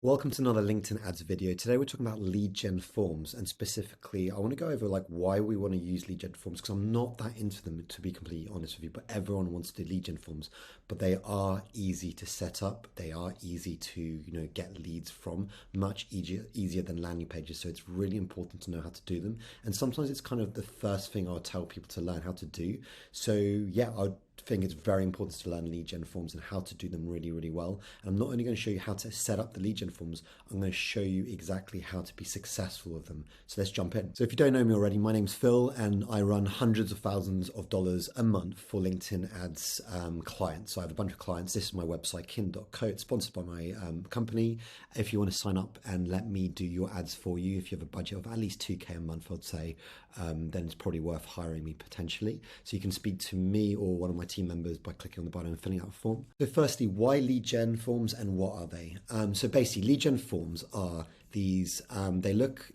Welcome to another LinkedIn ads video. Today we're talking about lead gen forms, and specifically I want to go over why we want to use lead gen forms, because I'm not that into them, to be completely honest with you, but everyone wants to do lead gen forms. But they are easy to set up. They are easy to, get leads from, much easier than landing pages. So it's really important to know how to do them. And sometimes it's kind of the first thing I'll tell people to learn how to do. So yeah, I think it's very important to learn lead gen forms and how to do them really, really well. And I'm not only going to show you how to set up the lead gen forms, I'm going to show you exactly how to be successful with them. So let's jump in. So if you don't know me already, my name's Phil and I run hundreds of thousands of dollars a month for LinkedIn ads clients. So I have a bunch of clients. This is my website, kin.co. It's sponsored by my company. If you want to sign up and let me do your ads for you, if you have a budget of at least 2K a month, I'd say, then it's probably worth hiring me potentially. So you can speak to me or one of my team members by clicking on the button and filling out a form. So firstly, why lead gen forms and what are they? So basically lead gen forms are these,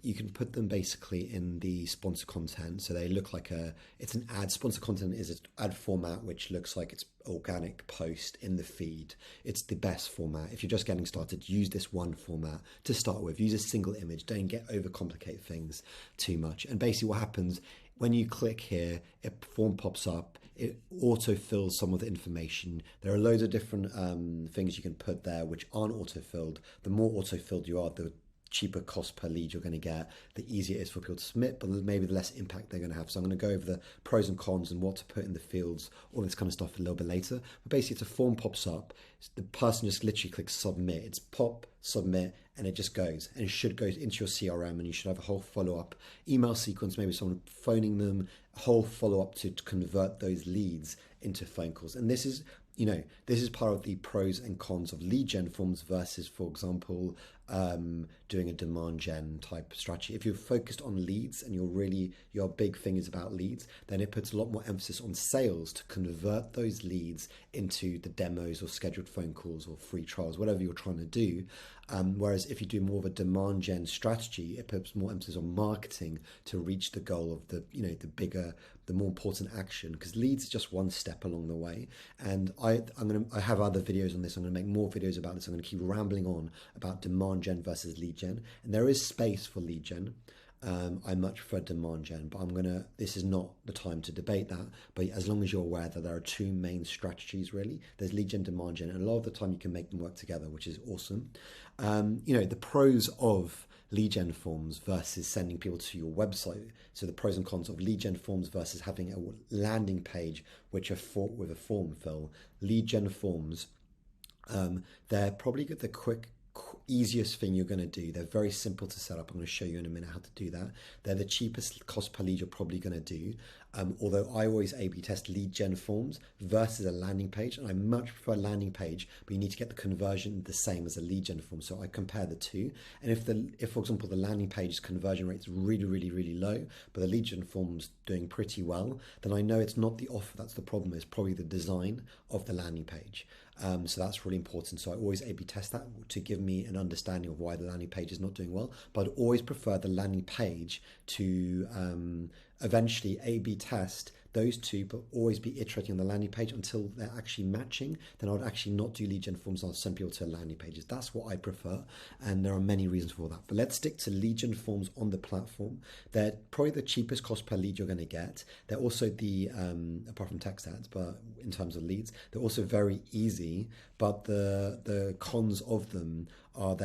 you can put them basically in the sponsor content. So they look like it's an ad. Sponsor content is an ad format, which looks like it's organic post in the feed. It's the best format. If you're just getting started, use this one format to start with. Use a single image. Don't get overcomplicate things too much. And basically what happens when you click here, a form pops up. It auto-fills some of the information. There are loads of different things you can put there which aren't auto-filled. The more auto-filled you are, the cheaper cost per lead you're going to get, the easier it is for people to submit, but maybe the less impact they're going to have. So I'm going to go over the pros and cons and what to put in the fields, all this kind of stuff a little bit later. But basically, it's a form pops up, the person just literally clicks submit. It's pop, submit, and it just goes. And it should go into your CRM, and you should have a whole follow-up email sequence, maybe someone phoning them, a whole follow-up to convert those leads into phone calls. And this is part of the pros and cons of lead gen forms versus, for example, doing a demand gen type strategy. If you're focused on leads and your big thing is about leads, then it puts a lot more emphasis on sales to convert those leads into the demos or scheduled phone calls or free trials, whatever you're trying to do. Whereas if you do more of a demand gen strategy, it puts more emphasis on marketing to reach the goal of the bigger, the more important action, because leads is just one step along the way. And I have other videos on this. I'm going to make more videos about this. I'm going to keep rambling on about demand gen versus lead gen, and there is space for lead gen. I much prefer demand gen, but this is not the time to debate that. But as long as you're aware that there are two main strategies, really, there's lead gen, demand gen, and a lot of the time you can make them work together, which is awesome. The pros of lead gen forms versus sending people to your website. So the pros and cons of lead gen forms versus having a landing page which are fought with a form fill. Lead gen forms, they're probably the easiest thing you're going to do. They're very simple to set up. I'm going to show you in a minute how to do that. They're the cheapest cost per lead you're probably going to do. Although I always A/B test lead gen forms versus a landing page, and I much prefer a landing page, but you need to get the conversion the same as a lead gen form. So I compare the two, and if for example the landing page's conversion rate is really, really, really low, but the lead gen form's doing pretty well, then I know it's not the offer that's the problem. It's probably the design of the landing page. So that's really important. So I always A/B test that to give me an understanding of why the landing page is not doing well. But I'd always prefer the landing page to eventually A/B test those two, but always be iterating on the landing page until they're actually matching. Then I would actually not do lead gen forms. I'll send people to landing pages. That's what I prefer, and there are many reasons for that. But let's stick to lead gen forms on the platform. They're probably the cheapest cost per lead you're going to get. They're also apart from text ads, but in terms of leads, they're also very easy. But the cons of them are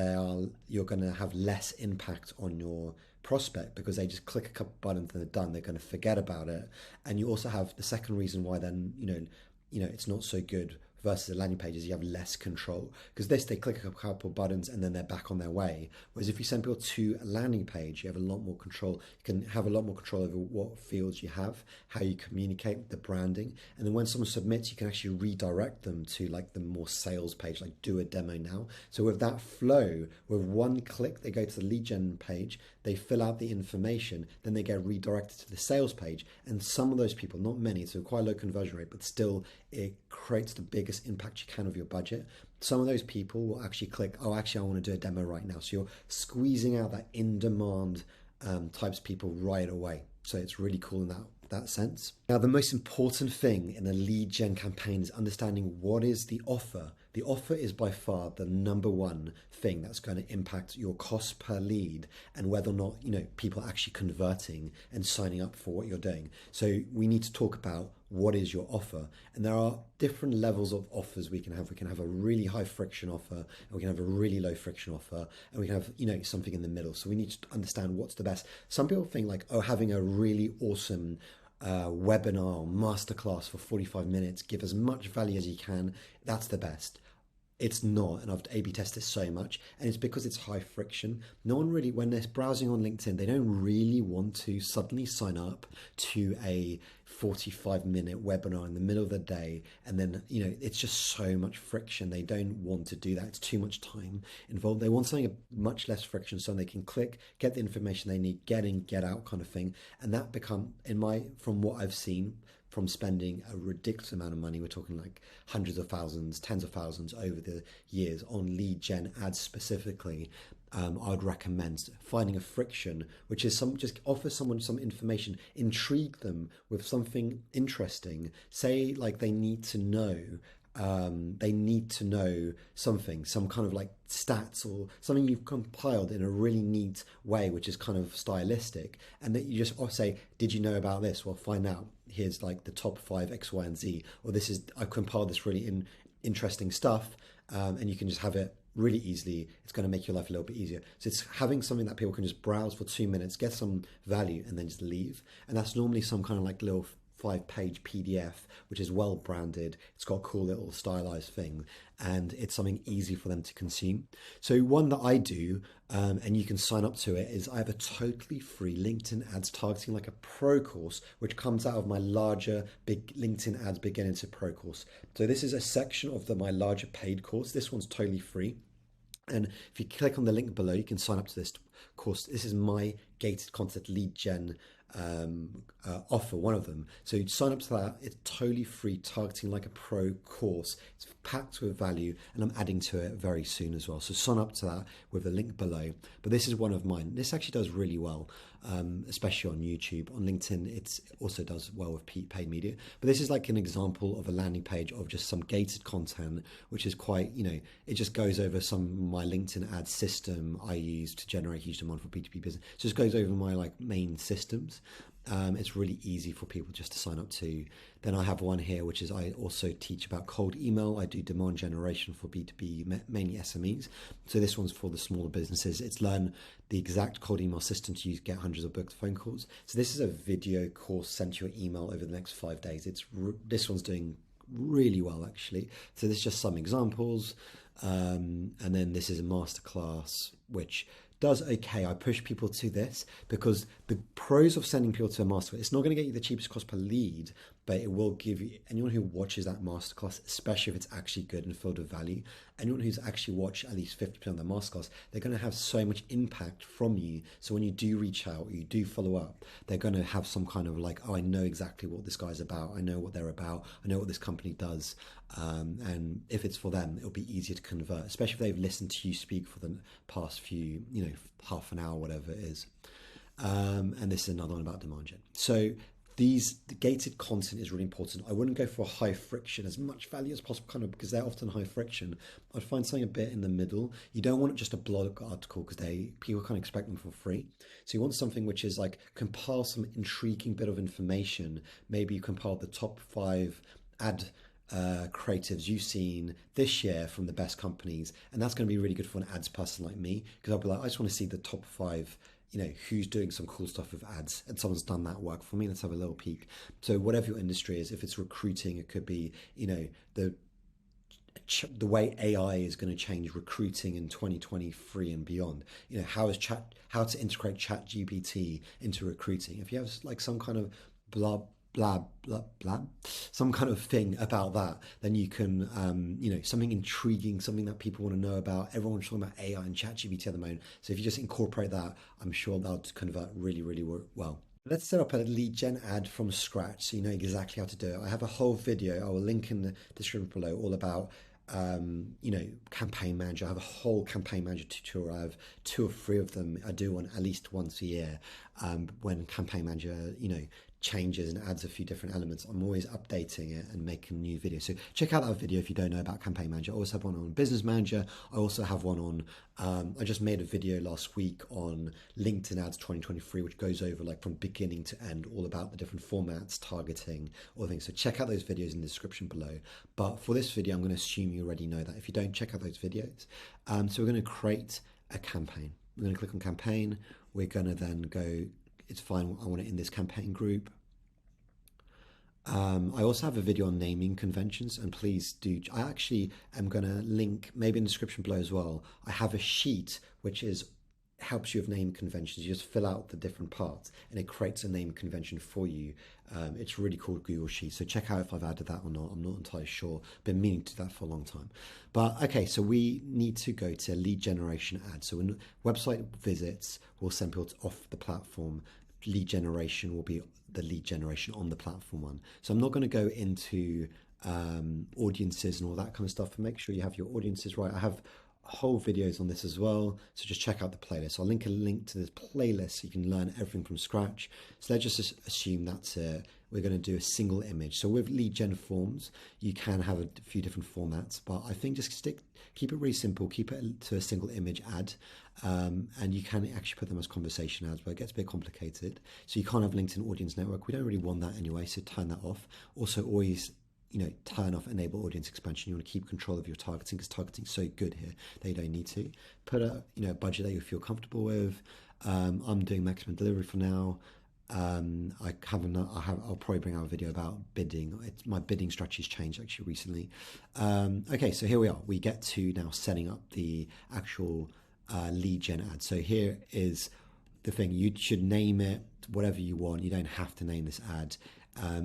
you're going to have less impact on your prospect because they just click a couple buttons and they're done. They're going to forget about it. And you also have the second reason why then it's not so good versus a landing page is you have less control, because they click a couple buttons and then they're back on their way. Whereas if you send people to a landing page, you have a lot more control. You can have a lot more control over what fields you have, how you communicate, the branding, and then when someone submits, you can actually redirect them to the more sales page, like do a demo now. So with that flow, with one click, they go to the lead gen page, they fill out the information, then they get redirected to the sales page. And some of those people, not many, so quite a low conversion rate, but still it creates the biggest impact you can of your budget. Some of those people will actually click, oh, actually, I want to do a demo right now. So you're squeezing out that in-demand types of people right away. So it's really cool in that sense. Now, the most important thing in a lead gen campaign is understanding what is the offer The offer is by far the number one thing that's going to impact your cost per lead and whether or not, people are actually converting and signing up for what you're doing. So we need to talk about what is your offer. And there are different levels of offers we can have. We can have a really high friction offer, and we can have a really low friction offer, and we can have, something in the middle. So we need to understand what's the best. Some people think like, oh, having a really awesome webinar or masterclass for 45 minutes, give as much value as you can, that's the best. It's not, and I've A/B tested so much, and it's because it's high friction. No one really, when they're browsing on LinkedIn, they don't really want to suddenly sign up to a 45-minute webinar in the middle of the day, and then, it's just so much friction. They don't want to do that. It's too much time involved. They want something much less friction so they can click, get the information they need, get in, get out kind of thing. And that from what I've seen, from spending a ridiculous amount of money, we're talking like hundreds of thousands, tens of thousands over the years on lead gen ads specifically, I would recommend finding a friction, which is just offer someone some information, intrigue them with something interesting. Say like they need to know something, some kind of like stats or something you've compiled in a really neat way, which is kind of stylistic, and that you just say, did you know about this? Well, find out. Here's like the top 5 X, Y, and Z, or I compiled this really interesting stuff, and you can just have it really easily. It's going to make your life a little bit easier. So it's having something that people can just browse for 2 minutes, get some value, and then just leave. And that's normally some kind of like little 5-page PDF, which is well branded. It's got a cool little stylized thing, and it's something easy for them to consume. So one that I do, and you can sign up to it, is I have a totally free LinkedIn ads targeting like a pro course, which comes out of my larger big LinkedIn ads beginning to pro course. So this is a section of my larger paid course. This one's totally free. And if you click on the link below, you can sign up to this course. This is my gated content lead gen offer, one of them. So you sign up to that. It's totally free, targeting like a pro course. It's packed with value, and I'm adding to it very soon as well. So sign up to that with the link below. But this is one of mine. This actually does really well, especially on YouTube. On LinkedIn, it also does well with paid media. But this is like an example of a landing page of just some gated content, which is quite, it just goes over some of my LinkedIn ad system I use to generate huge demand for B2B business. So it just goes over my like main systems. It's really easy for people just to sign up to. Then I have one here, which is I also teach about cold email. I do demand generation for B2B, mainly SMEs. So this one's for the smaller businesses. It's learn the exact cold email system to use, get hundreds of booked phone calls. So this is a video course sent to your email over the next 5 days. This one's doing really well, actually. So this is just some examples. And then this is a masterclass, which does okay. I push people to this because the pros of sending people to a masterclass, it's not going to get you the cheapest cost per lead, but it will give you, anyone who watches that masterclass, especially if it's actually good and filled with value, anyone who's actually watched at least 50% of the masterclass, they're going to have so much impact from you. So when you do reach out, or you do follow up, they're going to have some kind of like, oh, I know exactly what this guy's about. I know what they're about. I know what this company does. And if it's for them, it'll be easier to convert, especially if they've listened to you speak for the past few, half an hour, whatever it is. And this is another one about demand gen. So the gated content is really important. I wouldn't go for high friction, as much value as possible, kind of, because they're often high friction. I'd find something a bit in the middle. You don't want just a blog article because people can't expect them for free. So you want something which is like compile some intriguing bit of information. Maybe you compile the top 5 ad creatives you've seen this year from the best companies, and that's going to be really good for an ads person like me, because I'll be like, I just want to see the top 5, who's doing some cool stuff with ads, and someone's done that work for me. Let's have a little peek. So whatever your industry is, if it's recruiting, it could be the way AI is going to change recruiting in 2023 and beyond. How to integrate ChatGPT into recruiting. If you have like some kind of blah some kind of thing about that, then you can something intriguing, something that people want to know about. Everyone's talking about AI and ChatGPT at the moment, so if you just incorporate that, I'm sure that'll convert really, really well. Let's set up a lead gen ad from scratch so you know exactly how to do it. I have a whole video, I will link in the description below, all about campaign manager. I have a whole campaign manager tutorial. I have 2 or 3 of them. I do one at least once a year when campaign manager, changes and adds a few different elements. I'm always updating it and making new videos. So check out that video if you don't know about Campaign Manager. I also have one on Business Manager. I also have one on, I just made a video last week on LinkedIn Ads 2023, which goes over like from beginning to end, all about the different formats, targeting, all things. So check out those videos in the description below. But for this video, I'm going to assume you already know that. If you don't, check out those videos. So we're going to create a campaign. We're going to click on campaign. We're going to then go, it's fine, I want it in this campaign group. I also have a video on naming conventions, and please do, I actually am going to link, maybe in the description below as well, I have a sheet which helps you with name conventions. You just fill out the different parts and it creates a name convention for you. It's really cool, Google Sheets. So check out if I've added that or not. I'm not entirely sure. Been meaning to do that for a long time. But okay, so we need to go to lead generation ads. So when website visits will send people off the platform, lead generation will be the lead generation on the platform one. So I'm not going to go into audiences and all that kind of stuff. Make sure you have your audiences right. I have whole videos on this as well, so just check out the playlist. I'll link a link to this playlist so you can learn everything from scratch. So let's just assume that's it. We're going to do a single image. So with lead gen forms, you can have a few different formats, but I think just keep it really simple, keep it to a single image ad, and you can actually put them as conversation ads, but it gets a bit complicated. So you can't have LinkedIn Audience Network. We don't really want that anyway, so turn that off. Also always turn off enable audience expansion. You want to keep control of your targeting because targeting is so good here that you don't need to. Put a budget that you feel comfortable with. I'm doing maximum delivery for now. I'll probably bring out a video about bidding. My bidding strategy's changed actually recently. Okay, so here we are. We get to now setting up the actual lead gen ad. So here is the thing. You should name it whatever you want. You don't have to name this ad.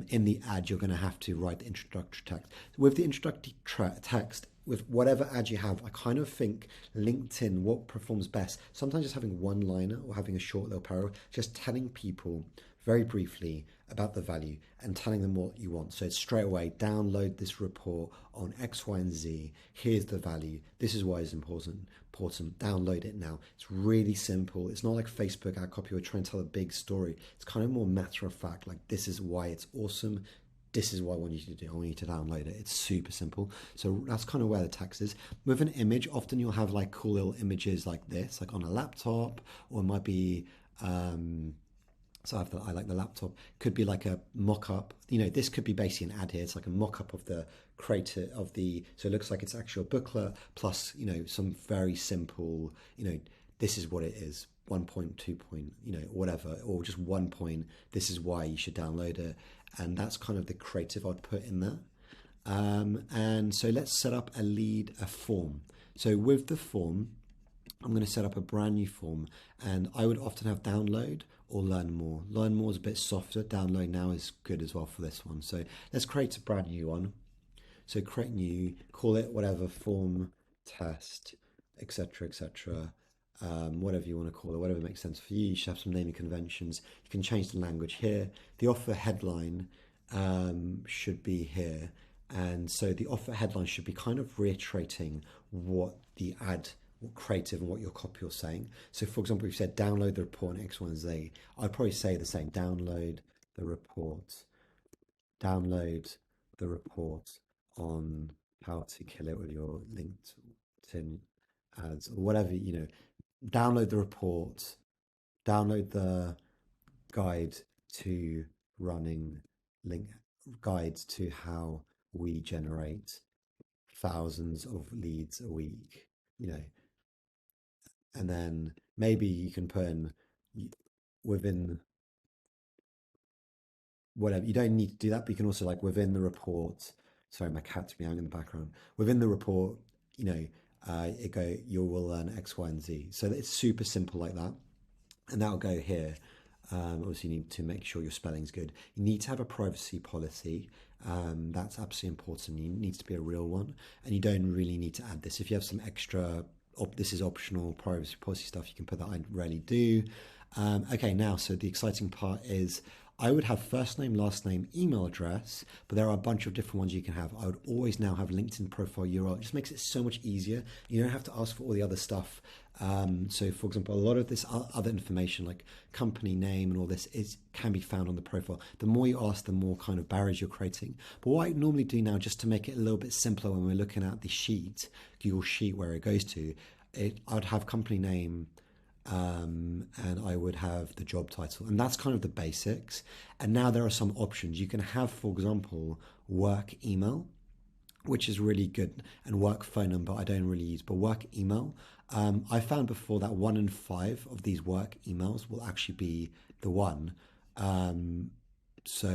In the ad, you're going to have to write the introductory text. With the introductory text, with whatever ad you have, I kind of think LinkedIn, what performs best, sometimes just having one liner or having a short little paragraph, just telling people very briefly about the value and telling them what you want. So it's straight away, download this report on X, Y, and Z. Here's the value. This is why it's important. Download it now. It's really simple. It's not like Facebook ad copy or trying to tell a big story. It's kind of more matter of fact, like this is why it's awesome. This is what I want you to do. I want you to download it. It's super simple. So that's kind of where the text is. With an image, often you'll have like cool little images like this, like on a laptop, or it might be, so I like the laptop. Could be like a mock-up. This could be basically an ad here. It's like a mock-up of the creator of the, so it looks like it's actually a booklet plus, some very simple, this is what it is. 1 point, 2 point, whatever, or just 1 point. This is why you should download it. And that's kind of the creative I'd put in there. And so let's set up a form. So with the form, I'm going to set up a brand new form, and I would often have download or learn more. Learn more is a bit softer. Download now is good as well for this one. So let's create a brand new one. So create new, call it whatever, form, test, etc., etc. Whatever you want to call it, whatever makes sense for you. You should have some naming conventions. You can change the language here. The offer headline should be here. And so the offer headline should be kind of reiterating what the ad, what creative and what your copy is saying. So for example, if you said download the report on X, Y, and Z, I'd probably say the same, download the report on how to kill it with your LinkedIn ads or whatever, download the report, download the guide to running guides to how we generate thousands of leads a week, and then maybe you can put in within whatever. You don't need to do that, but you can also like within the report. Sorry, my cat's meowing in the background. Within the report, you will learn X, Y, and Z. So it's super simple like that, and that'll go here. Obviously, you need to make sure your spelling's good. You need to have a privacy policy. That's absolutely important. It needs to be a real one, and you don't really need to add this. If you have some extra, this is optional privacy policy stuff, you can put that. I rarely do. Okay, now, so the exciting part is I would have first name, last name, email address, but there are a bunch of different ones you can have. I would always now have LinkedIn profile URL. It just makes it so much easier. You don't have to ask for all the other stuff. So, for example, a lot of this other information, like company name and all this, can be found on the profile. The more you ask, the more kind of barriers you're creating. But what I normally do now, just to make it a little bit simpler when we're looking at the sheet, Google Sheet, where it goes to, I'd have company name, and I would have the job title, and that's kind of the basics. And now there are some options. You can have, for example, work email, which is really good, and work phone number I don't really use, but work email. I found before that 1 in 5 of these work emails will actually be the one. Um, so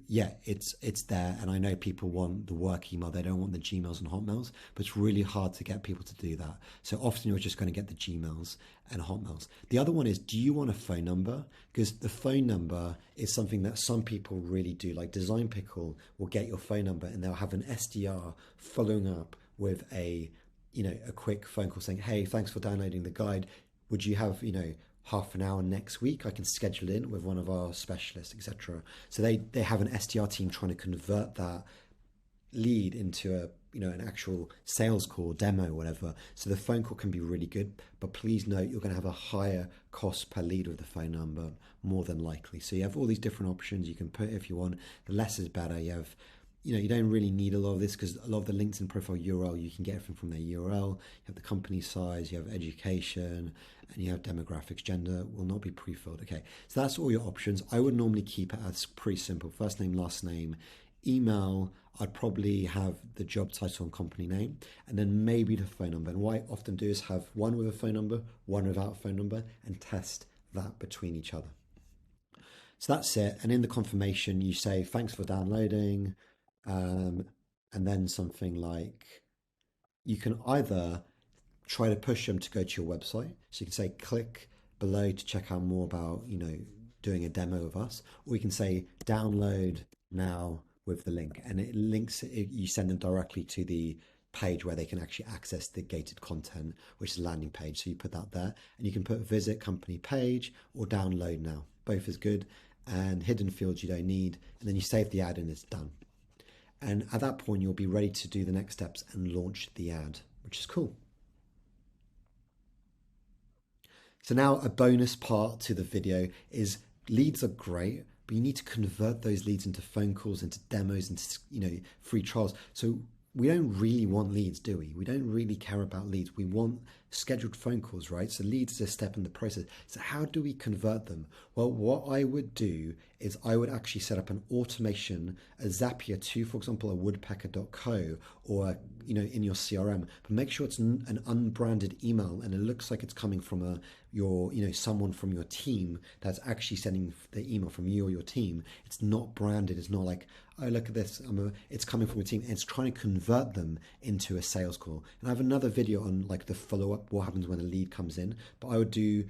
yeah, it's there, and I know people want the work email; they don't want the Gmails and Hotmails. But it's really hard to get people to do that. So often you're just going to get the Gmails and Hotmails. The other one is, do you want a phone number? Because the phone number is something that some people really do. Like Design Pickle will get your phone number, and they'll have an SDR following up with a quick phone call saying, "Hey, thanks for downloading the guide. Would you have half an hour next week? I can schedule in with one of our specialists, etc." So they have an SDR team trying to convert that lead into an actual sales call, demo, whatever. So the phone call can be really good, but please note you're going to have a higher cost per lead with the phone number, more than likely. So you have all these different options you can put if you want. The less is better. You don't really need a lot of this, because a lot of the LinkedIn profile URL, you can get everything from their URL. You have the company size, you have education, and you have demographics. Gender will not be pre-filled. Okay, so that's all your options. I would normally keep it as pretty simple: first name, last name, email. I'd probably have the job title and company name, and then maybe the phone number. And what I often do is have one with a phone number, one without a phone number, and test that between each other. So that's it. And in the confirmation, you say, "Thanks for downloading." Um, and then something like, you can either try to push them to go to your website. So you can say, "Click below to check out more about, doing a demo of us." Or you can say, "Download now with the link." And it links, you send them directly to the page where they can actually access the gated content, which is a landing page. So you put that there, and you can put visit company page or download now. Both is good. And hidden fields you don't need. And then you save the ad and it's done. And at that point, you'll be ready to do the next steps and launch the ad, which is cool. So now a bonus part to the video is, leads are great, but you need to convert those leads into phone calls, into demos, into free trials. So we don't really want leads, do we? We don't really care about leads. We want scheduled phone calls, right? So leads is a step in the process. So how do we convert them? Well, what I would do is I would actually set up an automation, a Zapier to, for example, a woodpecker.co, or in your CRM, but make sure it's an unbranded email and it looks like it's coming from someone from your team that's actually sending the email from you or your team. It's not branded. It's not like, "Oh, look at this. It's coming from a team," and it's trying to convert them into a sales call. And I have another video on like the follow-up, what happens when a lead comes in, but I would do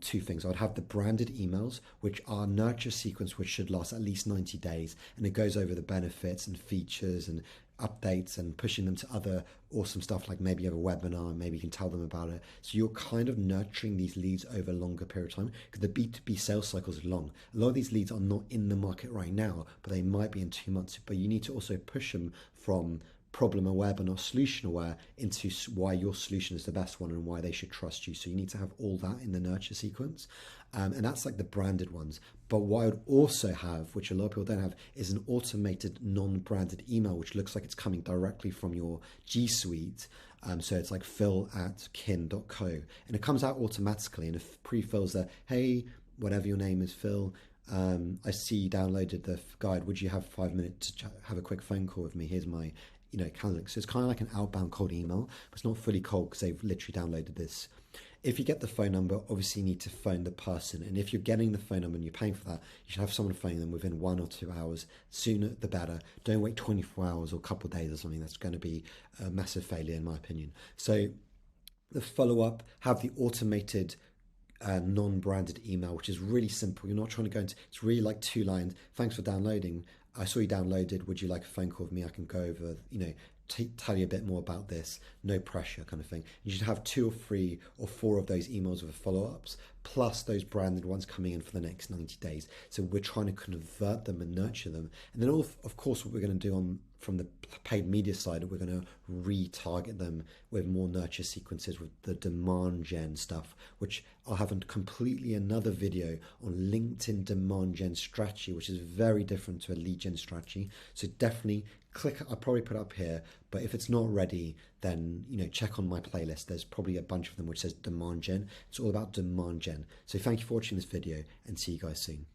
two things. I would have the branded emails, which are nurture sequence, which should last at least 90 days. And it goes over the benefits and features and updates and pushing them to other awesome stuff, like maybe you have a webinar and maybe you can tell them about it. So you're kind of nurturing these leads over a longer period of time, because the B2B sales cycles are long. A lot of these leads are not in the market right now, but they might be in 2 months. But you need to also push them from problem aware but not solution aware into why your solution is the best one and why they should trust you. So you need to have all that in the nurture sequence. And that's like the branded ones. But what I would also have, which a lot of people don't have, is an automated non-branded email, which looks like it's coming directly from your G Suite. So it's like phil@kin.co, and it comes out automatically, and it pre-fills that, "Hey, whatever your name is, Phil, I see you downloaded the guide. Would you have 5 minutes to have a quick phone call with me? Here's my calendar." So it's kind of like an outbound cold email, but it's not fully cold because they've literally downloaded this. If you get the phone number, obviously you need to phone the person. And if you're getting the phone number and you're paying for that, you should have someone phoning them within 1 or 2 hours. Sooner the better. Don't wait 24 hours or a couple of days or something. That's going to be a massive failure in my opinion. So the follow-up, have the automated non-branded email, which is really simple. You're not trying to go into, it's really like 2 lines. "Thanks for downloading. I saw you downloaded. Would you like a phone call with me? I can go over, tell you a bit more about this, no pressure kind of thing. You should have 2 or 3 or 4 of those emails with follow-ups, plus those branded ones coming in for the next 90 days. So we're trying to convert them and nurture them. And then, of course, what we're going to do from the paid media side, we're going to retarget them with more nurture sequences with the demand gen stuff, which I'll have completely another video on LinkedIn demand gen strategy, which is very different to a lead gen strategy. So definitely click, I'll probably put it up here, but if it's not ready, then check on my playlist. There's probably a bunch of them which says demand gen. It's all about demand gen. So thank you for watching this video, and see you guys soon.